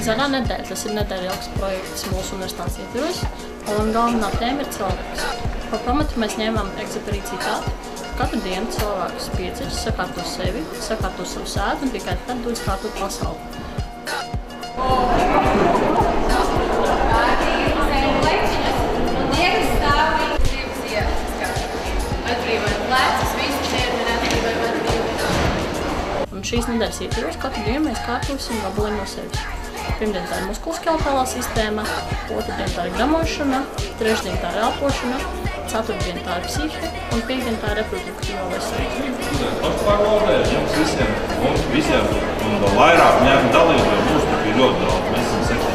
Zaļā nedēļa, tas ir nedēļas projekts mūsu universitātes ietvaros, un galvenā tēma ir cilvēks. Par pamatu mēs ņēmām Egziuperi citātu. Katru dienu cilvēkus pieceļ, sakārto sevi, sakārto savu sēdu un tikai tad dodas kārtot pasauli. Un šīs nedēļas ietvaros katru dienu mēs kārtosim gabaliņu no sevis. Pirmdien tā ir muskuloskeletālā sistēma, otrdien tā ir gramošana, trešdien tā ir elpošana, ceturtdien tā ir psihe un piekdien tā ir reproduktīvā veselība. Pašpārvaldē mums visiem un vēl vairāk ņēmu dalību, jo mums tur bija ļoti daudz. Mēs esam